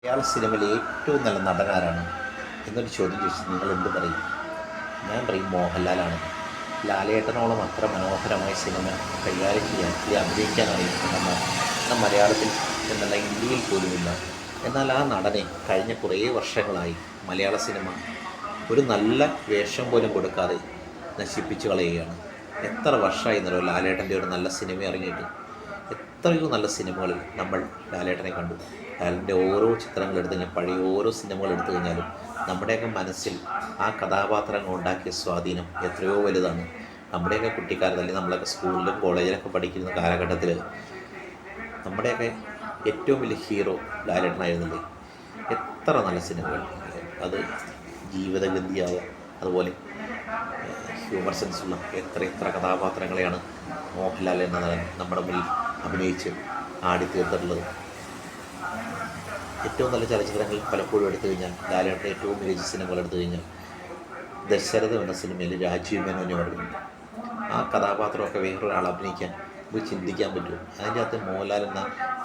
മലയാള സിനിമയിലെ ഏറ്റവും നല്ല നടനാരാണ് എന്നൊരു ചോദ്യം ചോദിച്ചാൽ നിങ്ങൾ എന്ത് പറയും? ഞാൻ പറയും മോഹൻലാലാണ്. ലാലേട്ടനോളം അത്ര മനോഹരമായ സിനിമ കൈകാര്യം ചെയ്യാൻ അഭിനയിക്കാൻ അറിയുന്ന മലയാളത്തിൽ എന്നല്ല ഇന്ത്യയിൽ പോലുമില്ല. എന്നാൽ ആ നടനെ കഴിഞ്ഞ കുറേ വർഷങ്ങളായി മലയാള സിനിമ ഒരു നല്ല വേഷം പോലും കൊടുക്കാതെ നശിപ്പിച്ചു കളയുകയാണ്. എത്ര വർഷമായി എന്നല്ലോ ലാലേട്ടൻ്റെ ഒരു നല്ല സിനിമ ഇറങ്ങിയിട്ട്. എത്രയോ നല്ല സിനിമകളിൽ നമ്മൾ ലാലേട്ടനെ കണ്ടു. ലാലേട്ടൻ്റെ ഓരോ ചിത്രങ്ങൾ എടുത്തു കഴിഞ്ഞാൽ, പഴയ ഓരോ സിനിമകൾ എടുത്തു കഴിഞ്ഞാലും നമ്മുടെയൊക്കെ മനസ്സിൽ ആ കഥാപാത്രങ്ങൾ ഉണ്ടാക്കിയ സ്വാധീനം എത്രയോ വലുതാണ്. നമ്മുടെയൊക്കെ കുട്ടിക്കാലത്ത്, അല്ലെങ്കിൽ നമ്മളൊക്കെ സ്കൂളിലും കോളേജിലൊക്കെ പഠിക്കുന്ന കാലഘട്ടത്തിൽ നമ്മുടെയൊക്കെ ഏറ്റവും വലിയ ഹീറോ ലാലേട്ടനായിരുന്നില്ലേ? എത്ര നല്ല സിനിമകൾ, അത് ജീവിതഗന്ധിയായ, അതുപോലെ ഹ്യൂമർ സെൻസുള്ള എത്ര കഥാപാത്രങ്ങളെയാണ് മോഹൻലാൽ എന്ന നടൻ നമ്മുടെ മുന്നിൽ അഭിനയിച്ച് ആടിത്തീർത്തിട്ടുള്ളത്. ഏറ്റവും നല്ല ചലച്ചിത്രങ്ങൾ പലപ്പോഴും എടുത്തു കഴിഞ്ഞാൽ, ലാലേട്ടൻ്റെ ഏറ്റവും മികച്ച സിനിമകൾ എടുത്തു കഴിഞ്ഞാൽ ദശരഥം എന്ന സിനിമയിൽ രാജീവ് മേനോനെ ഓർമ്മയുണ്ട്. ആ കഥാപാത്രമൊക്കെ വേറൊരാൾ അഭിനയിക്കാൻ നമുക്ക് ചിന്തിക്കാൻ പറ്റും. അതിൻ്റെ അകത്ത് മോഹൻലാൽ എന്ന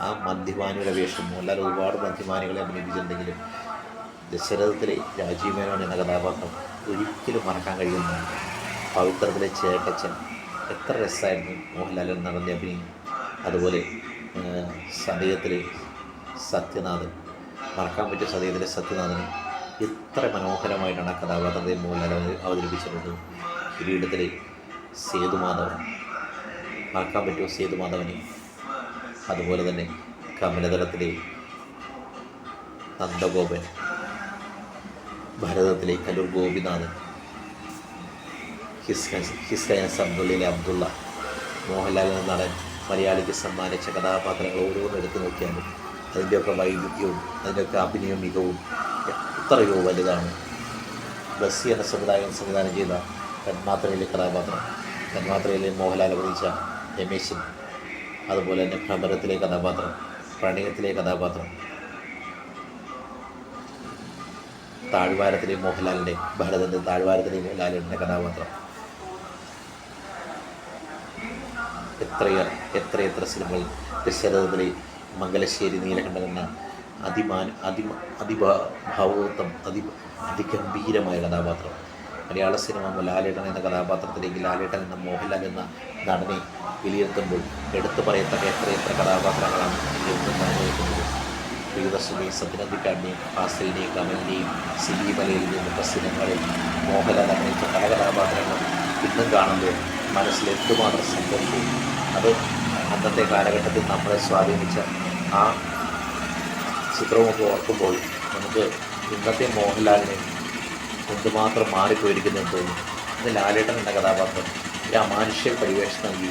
ആ മദ്യപാനിയുടെ വേഷം, മോഹൻലാൽ ഒരുപാട് മദ്യപാനികളെ അഭിനയിപ്പിച്ചിട്ടുണ്ടെങ്കിലും ദശരഥത്തിലെ രാജീവ് മേനോൻ എന്ന കഥാപാത്രം ഒരിക്കലും മറക്കാൻ കഴിയുന്നതാണ്. പവിത്രത്തിലെ ചേട്ടച്ചൻ, എത്ര രസമായിരുന്നു മോഹൻലാൽ നടന്ന അഭിനയം. അതുപോലെ സതയത്തിലെ സത്യനാഥൻ, മറക്കാൻ പറ്റിയ സതയത്തിലെ സത്യനാഥനെ എത്ര മനോഹരമായിട്ടാണ് ആ കഥാപാത്രത്തെ മോഹൻലാൽ അവതരിപ്പിച്ചിട്ടുള്ളത്. കിരീടത്തിലെ സേതുമാധവൻ, മറക്കാൻ പറ്റുമോ സേതുമാധവനെ? അതുപോലെ തന്നെ കമലതലത്തിലെ നന്ദഗോപൻ, ഭരതത്തിലെ കലൂർ ഗോപിനാഥൻ, ഹിസ്കയൻസ് അബ്ദുള്ളയിലെ അബ്ദുള്ള, മോഹൻലാൽ എന്ന നടൻ മലയാളിക്ക് സമ്മാനിച്ച കഥാപാത്രങ്ങൾ ഓരോന്നും എടുത്തു നോക്കിയാലും അതിൻ്റെയൊക്കെ വൈവിധ്യവും അതിൻ്റെയൊക്കെ അഭിനയ മികവും എത്രയോ വലുതാണ്. ബസ്സി എന്ന സംവിധാനം ചെയ്ത തന്മാത്രയിലെ കഥാപാത്രം, തന്മാത്രയിലെ മോഹൻലാൽ അഭിനയിച്ച രമേശൻ, അതുപോലെ തന്നെ ഭ്രമരത്തിലെ കഥാപാത്രം, പ്രണയത്തിലെ കഥാപാത്രം, താഴ്വാരത്തിലെ മോഹൻലാലിൻ്റെ, ഭരതൻ്റെ താഴ്വാരത്തിലെ മോഹൻലാലിൻ്റെ കഥാപാത്രം, എത്ര സിനിമകൾ. ദശരഥത്തിലെ മംഗലശ്ശേരി നീലകണ്ഠൻ എന്ന അതിഭാവത്വം, അതിഗംഭീരമായ കഥാപാത്രം. മലയാള സിനിമ ലാലേട്ടൻ എന്ന കഥാപാത്രത്തിലേക്ക് ലാലേട്ടൻ എന്ന മോഹൻലാൽ എന്ന നടനെ വിലയിരുത്തുമ്പോൾ എടുത്തു പറയത്തക്ക എത്ര കഥാപാത്രങ്ങളാണ് പറഞ്ഞിരിക്കുന്നത്. പ്രിയദർശിനി, സത്യനന്ദിക്കാടിനെയും ഫാസിലിനെയും കമലിനെയും സിബിമലയിൽ നിന്നൊക്കെ സിനിമകളിൽ മോഹൻലാൽ അഭിനയിച്ച പല കഥാപാത്രങ്ങളും ഇന്നും കാണുമ്പോൾ മനസ്സിൽ എന്തുമാത്രം സന്തോഷവും. അത് അന്നത്തെ കാലഘട്ടത്തിൽ നമ്മളെ സ്വാധീനിച്ച ആ ചിത്രമൊക്കെ ഓർക്കുമ്പോൾ നമുക്ക് ഇന്നത്തെ മോഹൻലാലിനെ എന്തുമാത്രം മാറിപ്പോയിരിക്കുന്നതെന്ന് തോന്നും. ഇന്ന് ലാലേട്ടൻ എന്ന കഥാപാത്രം ഒരു അമാനുഷ്യ പരിവേഷം നൽകി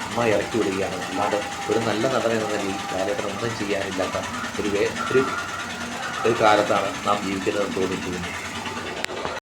അമ്മ ഇറക്കി വിടുകയാണ്. അല്ലാതെ ഒരു നല്ല നടൻ എന്ന നിലയിൽ ലാലേട്ടൻ ഒന്നും ചെയ്യാനില്ലാത്ത ഒരു കാലത്താണ് നാം ജീവിക്കുന്നതെന്ന് തോന്നിപ്പോകുന്നു.